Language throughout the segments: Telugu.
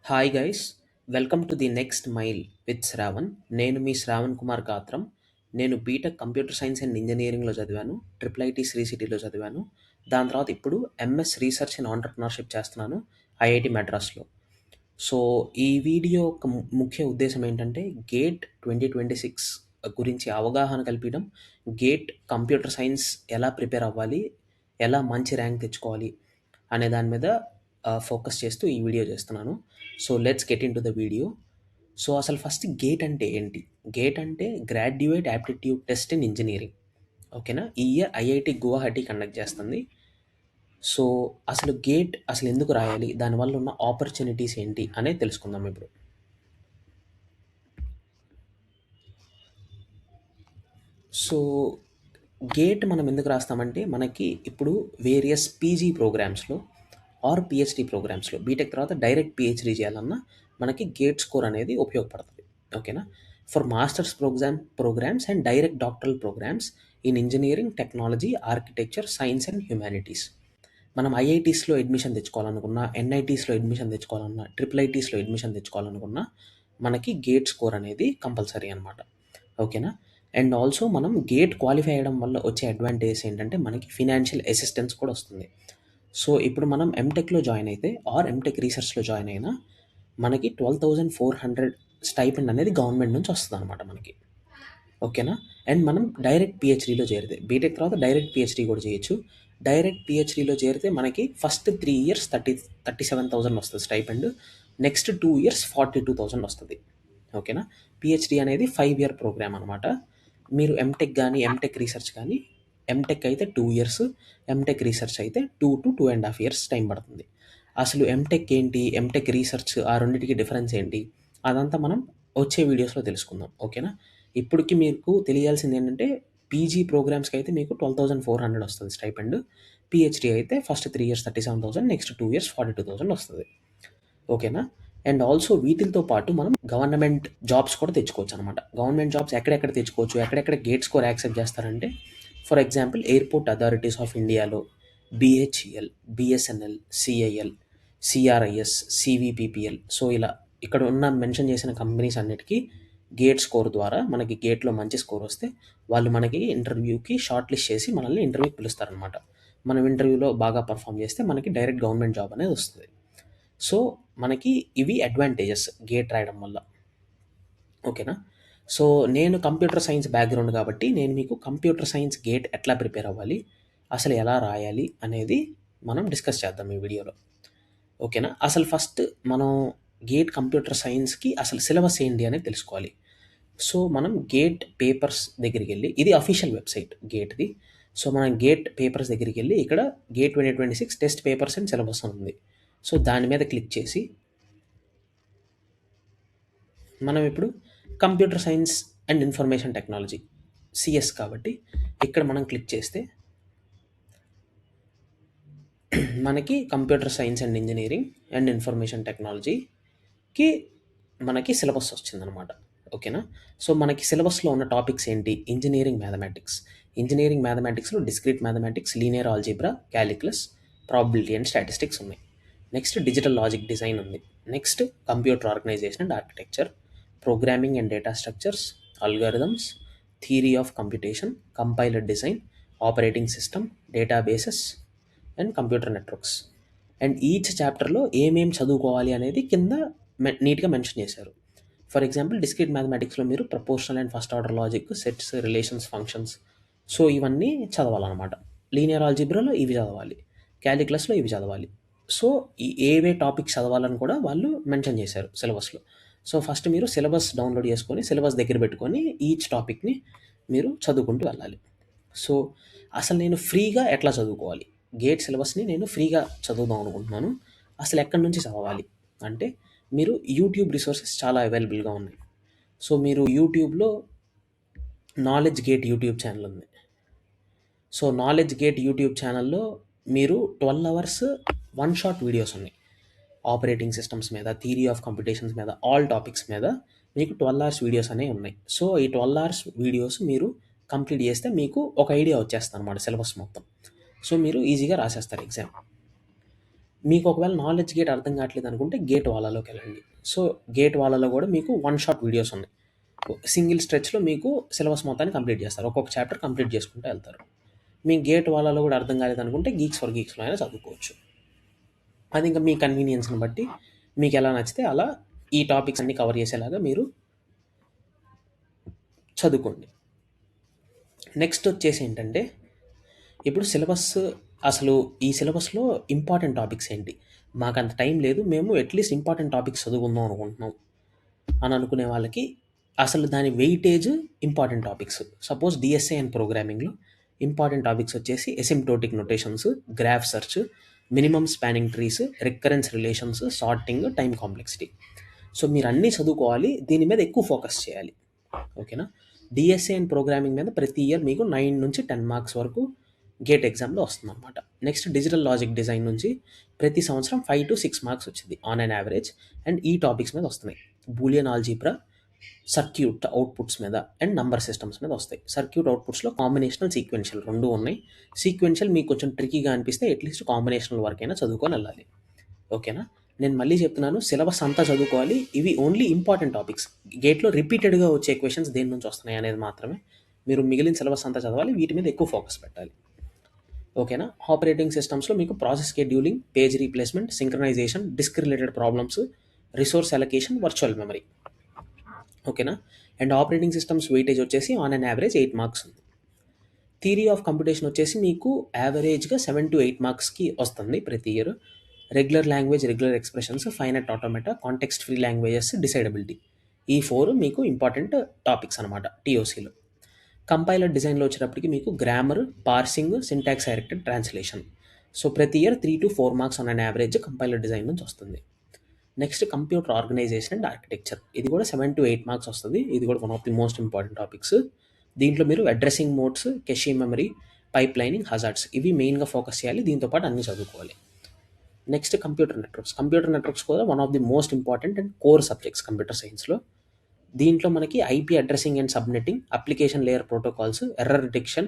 Hi guys, welcome to the next mile with Shravan. నేను మీ శ్రావణ్ కుమార్ గాత్రం. నేను బీటెక్ కంప్యూటర్ సైన్స్ అండ్ ఇంజనీరింగ్లో చదివాను. ట్రిపుల్ ఐటీ శ్రీ సిటీలో చదివాను. దాని తర్వాత ఇప్పుడు ఎంఎస్ రీసెర్చ్ అండ్ ఆంటర్ప్రినర్షిప్ చేస్తున్నాను ఐఐటి మెడ్రాస్లో. సో ఈ వీడియో యొక్క ముఖ్య ఉద్దేశం ఏంటంటే గేట్ 2026 గురించి అవగాహన కల్పించడం, గేట్ కంప్యూటర్ సైన్స్ ఎలా ప్రిపేర్ అవ్వాలి, ఎలా మంచి ర్యాంక్ తెచ్చుకోవాలి అనే దాని మీద ఫోకస్ చేస్తూ ఈ వీడియో చేస్తున్నాను. So let's get in to the video. So అసలు ఫస్ట్ గేట్ అంటే ఏంటి? గేట్ అంటే graduate aptitude test in engineering. ఓకేనా? ఈ ఇయర్ ఐఐటి గువాహటి కండక్ట్ చేస్తుంది. సో అసలు గేట్ అసలు ఎందుకు రాయాలి, దానివల్ల ఉన్న ఆపర్చునిటీస్ ఏంటి అనేది తెలుసుకుందాం ఇప్పుడు. సో గేట్ మనం ఎందుకు రాస్తామంటే, మనకి ఇప్పుడు వేరియస్ పీజీ ప్రోగ్రామ్స్లో ఆర్ పిహెచ్డి ప్రోగ్రామ్స్లో బీటెక్ తర్వాత డైరెక్ట్ పిహెచ్డి చేయాలన్నా మనకి గేట్ స్కోర్ అనేది ఉపయోగపడుతుంది. ఓకేనా? For masters programmes and direct doctoral programmes in engineering, technology, architecture, science and humanities. మనం ఐఐటీస్లో అడ్మిషన్ తెచ్చుకోవాలనుకున్నా, ఎన్ఐటీస్లో అడ్మిషన్ తెచ్చుకోవాలన్నా, ట్రిపుల్ ఐటీస్లో అడ్మిషన్ తెచ్చుకోవాలనుకున్నా మనకి గేట్ స్కోర్ అనేది కంపల్సరీ అనమాట. ఓకేనా? అండ్ ఆల్సో మనం గేట్ క్వాలిఫై అయ్యడం వల్ల వచ్చే అడ్వాంటేజ్ ఏంటంటే మనకి ఫినాన్షియల్ అసిస్టెన్స్ కూడా వస్తుంది. సో ఇప్పుడు మనం ఎంటెక్లో జాయిన్ అయితే ఆర్ ఎంటెక్ రీసెర్చ్లో జాయిన్ అయినా మనకి 12,400 స్టైపెండ్ అనేది గవర్నమెంట్ నుంచి వస్తుంది అనమాట మనకి. ఓకేనా? అండ్ మనం డైరెక్ట్ పిహెచ్డీలో చేరితే, బీటెక్ తర్వాత డైరెక్ట్ పిహెచ్డీ కూడా చేయొచ్చు. డైరెక్ట్ పిహెచ్డీలో చేరితే మనకి ఫస్ట్ 3 ఇయర్స్ 37,000 వస్తుంది స్టైపెండ్. నెక్స్ట్ 2 ఇయర్స్ 42,000 వస్తుంది. ఓకేనా? పిహెచ్డీ అనేది 5 ఇయర్ ప్రోగ్రామ్ అనమాట. మీరు ఎంటెక్ కానీ ఎంటెక్ రీసెర్చ్ కానీ, ఎంటెక్ అయితే 2 ఇయర్స్, ఎంటెక్ రీసెర్చ్ అయితే 2 to 2.5 ఇయర్స్ టైం పడుతుంది. అసలు ఎంటెక్ ఏంటి, ఎంటెక్ రీసెర్చ్, ఆ రెండింటికి డిఫరెన్స్ ఏంటి, అదంతా మనం వచ్చే వీడియోస్లో తెలుసుకుందాం. ఓకేనా? ఇప్పటికి మీకు తెలియాల్సింది ఏంటంటే, పీజీ ప్రోగ్రామ్స్కి అయితే మీకు 12,400 వస్తుంది స్టైపెండ్. పిహెచ్డీ అయితే ఫస్ట్ 3 ఇయర్స్ 37,000, నెక్స్ట్ 2 ఇయర్స్ 42,000 వస్తుంది. ఓకేనా? అండ్ ఆల్సో వీటితో పాటు మనం గవర్నమెంట్ జాబ్స్ కూడా తెచ్చుకోవచ్చు అనమాట. గవర్నమెంట్ జాబ్స్ ఎక్కడెక్కడ తెచ్చుకోవచ్చు, ఎక్కడెక్కడ గేట్ స్కోర్ యాక్సెప్ట్ చేస్తారంటే, for example airport authorities of ఇండియాలో BHEL, BSNL, CIL, CRIS, CVPPL. So ఇలా ఇక్కడ ఉన్న మెన్షన్ చేసిన కంపెనీస్ అన్నిటికీ గేట్ స్కోర్ ద్వారా మనకి గేట్లో మంచి స్కోర్ వస్తే వాళ్ళు మనకి ఇంటర్వ్యూకి షార్ట్ లిస్ట్ చేసి మనల్ని ఇంటర్వ్యూకి పిలుస్తారనమాట. మనం ఇంటర్వ్యూలో బాగా పర్ఫామ్ చేస్తే మనకి డైరెక్ట్ గవర్నమెంట్ జాబ్ అనేది వస్తుంది. సో మనకి ఇవి అడ్వాంటేజెస్ గేట్ రాయడం వల్ల. ఓకేనా? సో నేను కంప్యూటర్ సైన్స్ బ్యాక్గ్రౌండ్ కాబట్టి నేను మీకు కంప్యూటర్ సైన్స్ గేట్ ఎట్లా ప్రిపేర్ అవ్వాలి, అసలు ఎలా రాయాలి అనేది మనం డిస్కస్ చేద్దాం ఈ వీడియోలో. ఓకేనా? అసలు ఫస్ట్ మనం గేట్ కంప్యూటర్ సైన్స్కి అసలు సిలబస్ ఏంటి అనేది తెలుసుకోవాలి. సో మనం గేట్ పేపర్స్ దగ్గరికి వెళ్ళి, ఇది అఫీషియల్ వెబ్సైట్ గేట్ది. సో మనం గేట్ పేపర్స్ దగ్గరికి వెళ్ళి ఇక్కడ gate 2026 test papers and syllabus ఉంది. సో దాని మీద క్లిక్ చేసి మనం ఇప్పుడు computer science and information technology CS కాబట్టి ఇక్కడ మనం క్లిక్ చేస్తే మనకి computer science and engineering and information టెక్నాలజీకి మనకి సిలబస్ వచ్చిందనమాట. ఓకేనా? సో మనకి సిలబస్లో ఉన్న టాపిక్స్ ఏంటి? Engineering mathematics. ఇంజనీరింగ్ మ్యాథమెటిక్స్లో discrete mathematics, linear algebra, calculus, probability and statistics ఉన్నాయి. నెక్స్ట్ డిజిటల్ లాజిక్ డిజైన్ ఉంది. Next computer organisation and architecture, programming and data structures, algorithms, theory of computation, compiler design, operating system, databases and computer networks. And each చాప్టర్లో ఏమేం చదువుకోవాలి అనేది కింద నీట్గా మెన్షన్ చేశారు. ఫర్ ఎగ్జాంపుల్ డిస్క్రీట్ మ్యాథమెటిక్స్లో మీరు proportional and first order logic, sets, relations, functions, so ఇవన్నీ చదవాలన్నమాట. లీనియర్ ఆల్జీబ్రాలో ఇవి చదవాలి, క్యాలిక్యులస్లో ఇవి చదవాలి. సో ఈ ఏవే టాపిక్స్ చదవాలని కూడా వాళ్ళు మెన్షన్ చేశారు సిలబస్లో. సో ఫస్ట్ మీరు సిలబస్ డౌన్లోడ్ చేసుకొని సిలబస్ దగ్గర పెట్టుకొని ఈచ్ టాపిక్ని మీరు చదువుకుంటూ వెళ్ళాలి. సో అసలు నేను ఫ్రీగా ఎట్లా చదువుకోవాలి, గేట్ సిలబస్ని నేను ఫ్రీగా చదువుదాం అనుకుంటున్నాను, అసలు ఎక్కడి నుంచి చదవాలి అంటే, మీరు యూట్యూబ్ రిసోర్సెస్ చాలా అవైలబుల్గా ఉన్నాయి. సో మీరు యూట్యూబ్లో నాలెడ్జ్ గేట్ యూట్యూబ్ ఛానల్ ఉంది. సో నాలెడ్జ్ గేట్ యూట్యూబ్ ఛానల్లో మీరు 12 అవర్స్ వన్ షాట్ వీడియోస్ ఉన్నాయి. ఆపరేటింగ్ సిస్టమ్స్ మీద, థియరీ ఆఫ్ కంప్యూటేషన్స్ మీద, ఆల్ టాపిక్స్ మీద మీకు 12 అవర్స్ వీడియోస్ అనేవి ఉన్నాయి. సో ఈ 12 అవర్స్ వీడియోస్ మీరు కంప్లీట్ చేస్తే మీకు ఒక ఐడియా వచ్చేస్తుంది అనమాట సిలబస్ మొత్తం. సో మీరు ఈజీగా రాసేస్తారు ఎగ్జామ్. మీకు ఒకవేళ నాలెడ్జ్ గేట్ అర్థం కావట్లేదు అనుకుంటే గేట్ వాలాలోకి వెళ్ళండి. సో గేట్ వాలాలో కూడా మీకు వన్ షాట్ వీడియోస్ ఉన్నాయి. సింగిల్ స్ట్రెచ్లో మీకు సిలబస్ మొత్తాన్ని కంప్లీట్ చేస్తారు. ఒక్కొక్క చాప్టర్ కంప్లీట్ చేసుకుంటూ వెళ్తారు. మీ గేట్ వాలాలో కూడా అర్థం కాలేదనుకుంటే గీక్స్ ఫర్ గీక్స్లో అయినా చదువుకోవచ్చు. అది ఇంకా మీ కన్వీనియన్స్ని బట్టి మీకు ఎలా నచ్చితే అలా ఈ టాపిక్స్ అన్ని కవర్ చేసేలాగా మీరు చదువుకోండి. నెక్స్ట్ వచ్చేసి ఏంటంటే ఇప్పుడు సిలబస్ అసలు ఈ సిలబస్లో ఇంపార్టెంట్ టాపిక్స్ ఏంటి, మాకు అంత టైం లేదు, మేము అట్లీస్ట్ ఇంపార్టెంట్ టాపిక్స్ చదువుకుందాం అనుకుంటున్నాం అని అనుకునే వాళ్ళకి అసలు దాని weightage important topics. Suppose DSA and ప్రోగ్రామింగ్లో ఇంపార్టెంట్ టాపిక్స్ వచ్చేసి asymptotic notations, graph search, minimum spanning trees, recurrence relations, sorting, time complexity. So మీరు అన్నీ చదువుకోవాలి, దీని మీద ఎక్కువ ఫోకస్ చేయాలి. ఓకేనా. డిఎస్ఏ అండ్ ప్రోగ్రామింగ్ మీద ప్రతి ఇయర్ మీకు 9 నుంచి 10 మార్క్స్ వరకు గేట్ ఎగ్జామ్లో వస్తుంది అనమాట. నెక్స్ట్ డిజిటల్ లాజిక్ డిజైన్ నుంచి ప్రతి సంవత్సరం 5 to 6 మార్క్స్ వచ్చింది ఆన్ అన్ యావరేజ్. అండ్ ఈ టాపిక్స్ మీద వస్తున్నాయి. బూలియన్ ఆల్జీబ్రా, సర్క్యూట్ అవుట్పుట్స్ మీద అండ్ నంబర్ సిస్టమ్స్ మీద వస్తాయి. సర్క్యూట్ అవుట్పుట్స్లో కాంబినేషనల్, సీక్వెన్షియల్ రెండు ఉన్నాయి. సీక్వెన్షియల్ మీకు కొంచెం ట్రికీగా అనిపిస్తే అట్లీస్ట్ కాంబినేషనల్ వరకు అయినా చదువుకొని వెళ్ళాలి. ఓకేనా. నేను మళ్ళీ చెప్తున్నాను, సిలబస్ అంతా చదువుకోవాలి. ఇవి ఓన్లీ ఇంపార్టెంట్ టాపిక్స్. గేట్లో రిపీటెడ్గా వచ్చే క్వశ్చన్స్ దేని నుంచి వస్తున్నాయి అనేది మాత్రమే మీరు మిగిలిన సిలబస్ అంతా చదవాలి, వీటి మీద ఎక్కువ ఫోకస్ పెట్టాలి. ఓకేనా. ఆపరేటింగ్ సిస్టమ్స్లో మీకు process scheduling, page replacement, synchronisation, disk related problems, resource allocation, virtual memory. ఓకేనా. అండ్ ఆపరేటింగ్ సిస్టమ్స్ వెయిటేజ్ వచ్చేసి ఆన్ అన్ యావరేజ్ 8 మార్క్స్ ఉంది. థియరీ ఆఫ్ కంప్యూటేషన్ వచ్చేసి మీకు యావరేజ్గా 7 to 8 మార్క్స్కి వస్తుంది ప్రతి year. Regular language, regular expressions, finite automata, context free languages, decidability, ఈ 4 మీకు ఇంపార్టెంట్ టాపిక్స్ అనమాట టీఓసీలో. కంపైలర్ డిజైన్లో వచ్చేటప్పటికి మీకు grammar, parsing, syntax directed translation. So ప్రతి year 3 to 4 marks on an average compiler design నుంచి వస్తుంది. Next computer organisation and architecture, ఇది కూడా 7 to 8 మార్క్స్ వస్తుంది. ఇది కూడా one of the most important topics. దీంట్లో మీరు addressing modes, cache memory, pipelining, hazards ఇవి మెయిన్గా ఫోకస్ చేయాలి. దీంతో పాటు అన్ని చదువుకోవాలి. Next computer networks. Computer networks కూడా one of the most important and core subjects computer సైన్స్లో. దీంట్లో మనకి IP addressing and subnetting, application layer protocols, error detection,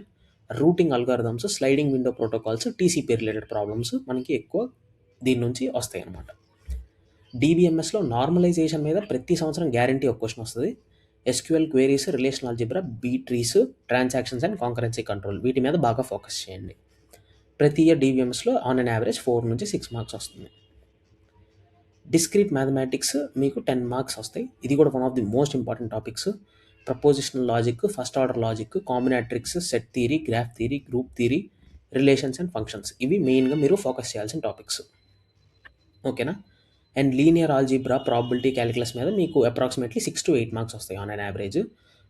routing algorithms, sliding window protocols, TCP related problems మనకి ఎక్కువ దీని నుంచి వస్తాయి అన్నమాట. డీబీఎంఎస్లో నార్మలైజేషన్ మీద ప్రతి సంవత్సరం గ్యారంటీ ఒక క్వశ్చన్ వస్తుంది. SQL queries, relational algebra, B trees, transactions and concurrency control, వీటి మీద బాగా ఫోకస్ చేయండి. ప్రతి ఇయర్ డీబీఎంఎస్లో ఆన్ అన్ యావరేజ్ 4 నుంచి 6 మార్క్స్ వస్తుంది. డిస్క్రీట్ మ్యాథమెటిక్స్ మీకు 10 మార్క్స్ వస్తాయి. ఇది కూడా one of the most important topics. Propositional logic, first order logic, combinatorics, set theory, graph theory, group theory, relations and functions, ఇవి మెయిన్గా మీరు ఫోకస్ చేయాల్సిన టాపిక్స్. ఓకేనా. And linear algebra, probability, calculus మీద మీకు అప్రాక్సిమేట్లీ 6 to 8 మార్క్స్ వస్తాయి ఆన్ అన్ యావరేజ్.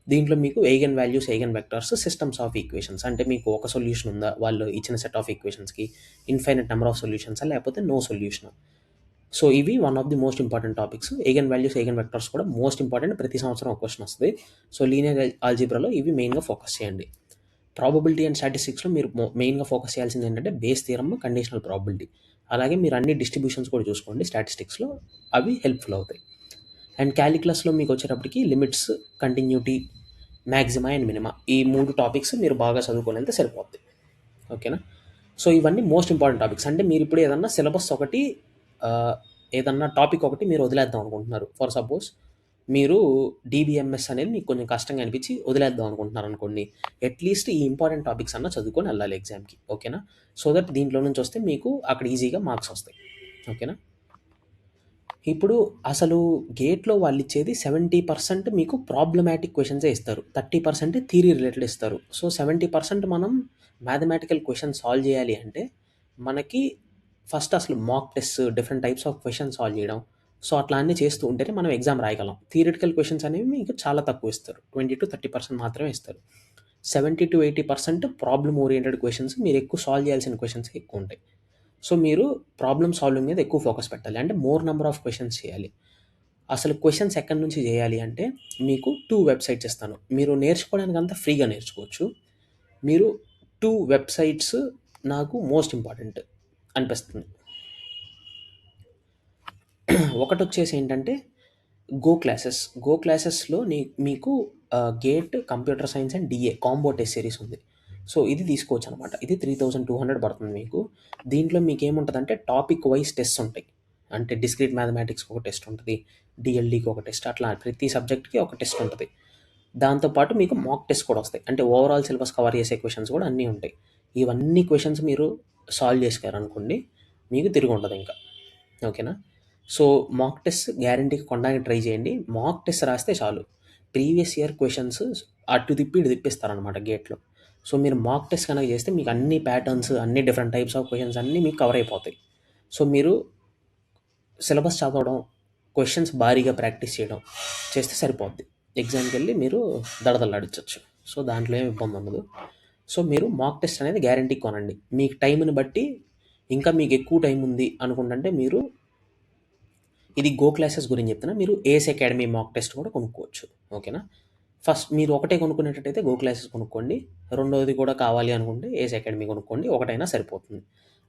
దీంట్లో మీకు eigenvalues, eigenvectors, systems of equations, అంటే మీకు ఒక సొల్యూషన్ ఉందా, వాళ్ళు ఇచ్చిన సెట్ ఆఫ్ ఈక్వేషన్స్కి ఇన్ఫైనట్ నెంబర్ ఆఫ్ సొల్యూషన్స్, లేకపోతే నో సొల్యూషన్. సో ఇవి one of the most important topics. Eigenvalues, eigenvectors కూడా మోస్ట్ ఇంపార్టెంట్, ప్రతి సంవత్సరం ఒక క్వశ్చన్ వస్తుంది. సో లీనియర్ ఆల్జీబ్రాలో ఇవి మెయిన్గా ఫోకస్ చేయండి. ప్రాబబిలిటీ అండ్ స్టాటిస్టిక్స్లో మీరు మెయిన్గా ఫోకస్ చేయాల్సింది ఏంటంటే బేస్ థియరమ్, కండిషనల్ ప్రాబిలిటీ. అలాగే మీరు అన్ని డిస్ట్రిబ్యూషన్స్ కూడా చూసుకోండి స్టాటిస్టిక్స్లో, అవి హెల్ప్ఫుల్ అవుతాయి. అండ్ క్యాలిక్యులస్లో మీకు వచ్చేటప్పటికి లిమిట్స్, కంటిన్యూటీ, మ్యాక్సిమా అండ్ మినిమా, ఈ 3 టాపిక్స్ మీరు బాగా చదువుకొని వెళ్తే సరిపోద్ది. ఓకేనా. సో ఇవన్నీ మోస్ట్ ఇంపార్టెంట్ టాపిక్స్. అంటే మీరు ఇప్పుడు ఏదన్నా సిలబస్ ఒకటి, ఏదన్నా టాపిక్ ఒకటి మీరు వదిలేద్దాం అనుకుంటున్నారు. ఫర్ సపోజ్ మీరు డీబీఎంఎస్ అనేది మీకు కొంచెం కష్టంగా అనిపించి వదిలేద్దాం అనుకుంటున్నారు అనుకోండి, అట్లీస్ట్ ఈ ఇంపార్టెంట్ టాపిక్స్ అన్నా చదువుకొని వెళ్ళాలి ఎగ్జామ్కి. ఓకేనా. సో దట్ దీంట్లో నుంచి వస్తే మీకు అక్కడ ఈజీగా మార్క్స్ వస్తాయి. ఓకేనా. ఇప్పుడు అసలు గేట్లో వాళ్ళు ఇచ్చేది 70% మీకు ప్రాబ్లమాటిక్ క్వశ్చన్సే ఇస్తారు, 30% థియరీ రిలేటెడ్ ఇస్తారు. సో 70% మనం మ్యాథమెటికల్ క్వశ్చన్ సాల్వ్ చేయాలి అంటే మనకి ఫస్ట్ అసలు mock test, different types of question solve చేయడం, సో అట్లా అన్నీ చేస్తూ ఉంటేనే మనం ఎగ్జామ్ రాయగలం. థియరిటికల్ క్వశ్చన్స్ అనేవి మీకు చాలా తక్కువ ఇస్తారు, 20 to 30% మాత్రమే ఇస్తారు. 70 to 80% ప్రాబ్లమ్ ఓరియంటెడ్ క్వశ్చన్స్, మీరు ఎక్కువ సాల్వ్ చేయాల్సిన క్వశ్చన్స్ ఎక్కువ ఉంటాయి. సో మీరు ప్రాబ్లమ్ సాల్వింగ్ మీద ఎక్కువ ఫోకస్ పెట్టాలి, అంటే మోర్ నెంబర్ ఆఫ్ క్వశ్చన్స్ చేయాలి. అసలు క్వశ్చన్స్ ఎక్కడి నుంచి చేయాలి అంటే మీకు 2 వెబ్సైట్స్ ఇస్తాను, మీరు నేర్చుకోవడానికి అంతా ఫ్రీగా నేర్చుకోవచ్చు. మీరు 2 వెబ్సైట్స్ నాకు మోస్ట్ ఇంపార్టెంట్ అనిపిస్తుంది. ఒకటి వచ్చేసి ఏంటంటే గో క్లాసెస్. గో క్లాసెస్లో మీకు GATE, computer science and DA combo test series ఉంది. సో ఇది తీసుకోవచ్చు అనమాట. ఇది 3200 పడుతుంది మీకు. దీంట్లో మీకేముంటదంటే టాపిక్ వైస్ టెస్ట్స్ ఉంటాయి. అంటే డిస్క్రీట్ మ్యాథమెటిక్స్‌కి ఒక టెస్ట్ ఉంటది. డీఎల్‌డీకి ఒక టెస్ట్ అట్లా ప్రతి సబ్జెక్ట్‌కి ఒక టెస్ట్ ఉంటది. దాంతో పాటు మీకు మాక్ టెస్ట్ కూడా వస్తాయి. అంటే ఓవరాల్ సిలబస్ కవర్ చేసే క్వెషన్స్ కూడా అన్నీ ఉంటాయి. ఇవన్నీ క్వెషన్స్ మీరు సాల్వ్ చేసారనుకోండి, మీకు తిరుగుండదింక. ఓకేనా? సో, మాక్ టెస్ట్ గ్యారంటీగా కొనడానికి ట్రై చేయండి. మాక్ టెస్ట్ రాస్తే చాలు. ప్రీవియస్ ఇయర్ క్వెషన్స్ అటు తిప్పి, ఇటు తిప్పిస్తారనమాట గేట్‌లో. సో, మీరు మాక్ టెస్ట్ గనక చేస్తే మీకు అన్ని ప్యాటర్న్స్, అన్ని డిఫరెంట్ టైప్స్ ఆఫ్ క్వెషన్స్ అన్నీ మీకు కవర్ అయిపోతాయి. సో, మీరు సిలబస్ చదవడం, క్వెషన్స్ భారీగా ప్రాక్టీస్ చేయడం చేస్తే సరిపోద్ది. ఎగ్జామ్‌కెళ్ళి మీరు దడదల్లాడించొచ్చు. సో, దాంట్లో ఏమి ఇబ్బందుండదు. సో, మీరు మాక్ టెస్ట్ అనేది గ్యారంటీగా కొనండి. మీకు టైమ్‌ని బట్టి ఇంకా మీకు ఎక్కువ టైం ఉంది అనుకుంటుంటే మీరు ఇది గో క్లాసెస్ గురించి చెప్తున్నా. మీరు ఏస్ అకాడమీ మాక్ టెస్ట్ కూడా కొనుక్కోవచ్చు. ఓకేనా? ఫస్ట్ మీరు ఒకటే కొనుక్కునేటట్టయితే గో క్లాసెస్ కొనుక్కోండి. రెండోది కూడా కావాలి అనుకుంటే ఏస్ అకాడమీ కొనుక్కోండి. ఒకటైనా సరిపోతుంది.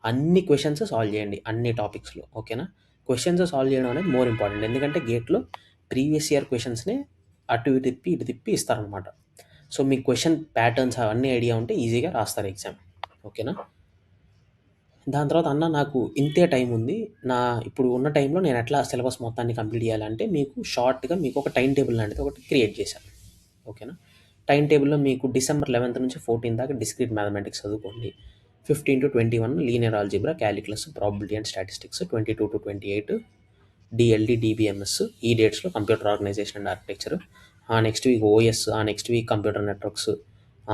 అన్ని క్వెషన్స్ సాల్వ్ చేయండి అన్ని టాపిక్స్‌లో. ఓకేనా? క్వెషన్స్ సాల్వ్ చేయడం అనేది మోర్ ఇంపార్టెంట్. ఎందుకంటే గేట్‌లో ప్రీవియస్ ఇయర్ క్వెషన్స్‌ని అటు ఇటు తిప్పి, ఇటు తిప్పి ఇస్తారనమాట. సో, మీకు క్వెషన్ ప్యాటర్న్స్ అవన్నీ ఐడియా ఉంటే ఈజీగా రాస్తారు ఎగ్జామ్. ఓకేనా? దాని తర్వాత అన్న నాకు ఇంతే టైం ఉంది. ఇప్పుడు ఉన్న టైంలో నేను ఎట్లా సిలబస్ మొత్తాన్ని కంప్లీట్ చేయాలంటే మీకు షార్ట్‌గా మీకు ఒక టైమ్ టేబుల్ లాంటిది ఒకటి క్రియేట్ చేశాను. ఓకేనా? టైమ్ టేబుల్‌లో మీకు డిసెంబర్ 11 నుంచి 14 దాకా డిస్క్రీట్ మ్యాథమెటిక్స్ చదువుకోండి. 15-21 linear algebra, calculus, probability and statistics, 22-28 DLD, DBMS ఈ డేట్స్‌లో కంప్యూటర్ ఆర్గనైజేషన్ అండ్ ఆర్కిటెక్చర్. ఆ నెక్స్ట్ వీక్ ఓఎస్, ఆ నెక్స్ట్ వీక్ కంప్యూటర్ నెట్వర్క్స్,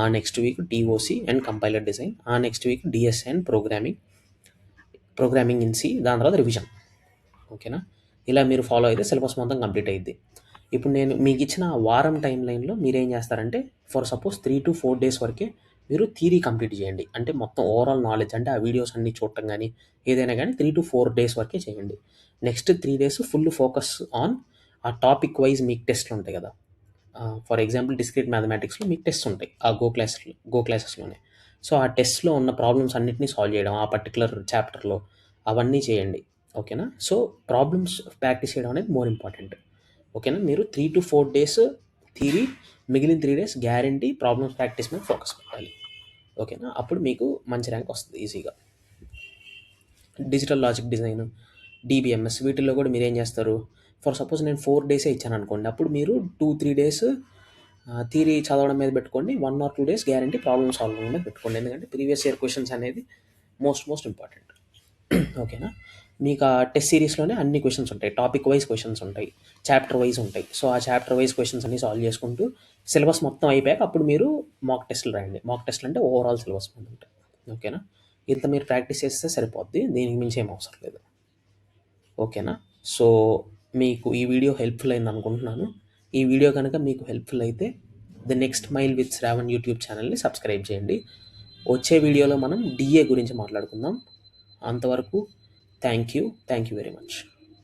ఆ next week TOC and compiler design, ఆ next week DSA and programming in C, దాని తర్వాత రివిజన్. ఓకేనా? ఇలా మీరు ఫాలో అయితే సిలబస్ మొత్తం కంప్లీట్ అయ్యిద్ది. ఇప్పుడు నేను మీకు ఇచ్చిన వారం టైం లైన్లో మీరేం చేస్తారంటే ఫర్ సపోజ్ 3-4 డేస్ వరకే మీరు థియరీ కంప్లీట్ చేయండి. అంటే మొత్తం ఓవరాల్ నాలెడ్జ్ అంటే ఆ వీడియోస్ అన్నీ చూడటం కానీ ఏదైనా కానీ 3-4 డేస్ వరకే చేయండి. Next 3 days full focus on ఆ టాపిక్ వైజ్ మీకు టెస్ట్లు ఉంటాయి కదా. ఫర్ ఎగ్జాంపుల్ డిస్క్రీట్ మ్యాథమెటిక్స్లో మీకు టెస్ట్ ఉంటాయి ఆ గో క్లాసెస్లోనే. సో ఆ టెస్ట్లో ఉన్న ప్రాబ్లమ్స్ అన్నిటినీ సాల్వ్ చేయడం ఆ పర్టికులర్ చాప్టర్లో అవన్నీ చేయండి. ఓకేనా? సో ప్రాబ్లమ్స్ ప్రాక్టీస్ చేయడం అనేది మోర్ ఇంపార్టెంట్. ఓకేనా? మీరు 3-4 డేస్ థియరీ, మిగిలిన 3 డేస్ గ్యారంటీ ప్రాబ్లమ్స్ ప్రాక్టీస్ మీద ఫోకస్ పెట్టాలి. ఓకేనా? అప్పుడు మీకు మంచి ర్యాంక్ వస్తుంది ఈజీగా. డిజిటల్ లాజిక్ డిజైన్, డీబీఎంఎస్ వీటిల్లో కూడా మీరేం చేస్తారు, ఫర్ సపోజ్ నేను 4 డేసే ఇచ్చాను అనుకోండి, అప్పుడు మీరు 2-3 డేస్ థియరీ చదవడం మీద పెట్టుకోండి. 1 or 2 days guarantee problem solving మీద పెట్టుకోండి. ఎందుకంటే ప్రీవియస్ ఇయర్ క్వెషన్స్ అనేది మోస్ట్ ఇంపార్టెంట్. ఓకేనా? మీకు ఆ టెస్ట్ సిరీస్లోనే అన్ని క్వెషన్స్ ఉంటాయి. టాపిక్ వైజ్ క్వెషన్స్ ఉంటాయి, చాప్టర్ వైజ్ ఉంటాయి. సో ఆ చాప్టర్ వైజ్ క్వెషన్స్ అన్ని సాల్వ్ చేసుకుంటూ సిలబస్ మొత్తం అయిపోయాక అప్పుడు మీరు మాక్ టెస్ట్లు రాయండి. మాక్ టెస్ట్లు అంటే ఓవరాల్ సిలబస్ మీద ఉంటాయి. ఓకేనా? ఇంత మీరు ప్రాక్టీస్ చేస్తే సరిపోద్ది. దీనికి మించి ఏం అవసరం లేదు. ఓకేనా? సో మీకు ఈ వీడియో హెల్ప్ఫుల్ అయింది అనుకుంటున్నాను. ఈ వీడియో కనుక మీకు హెల్ప్ఫుల్ అయితే the next mile with Shravan YouTube ఛానల్ని సబ్స్క్రైబ్ చేయండి. వచ్చే వీడియోలో మనం డిఏ గురించి మాట్లాడుకుందాం. అంతవరకు థ్యాంక్ యూ వెరీ మచ్.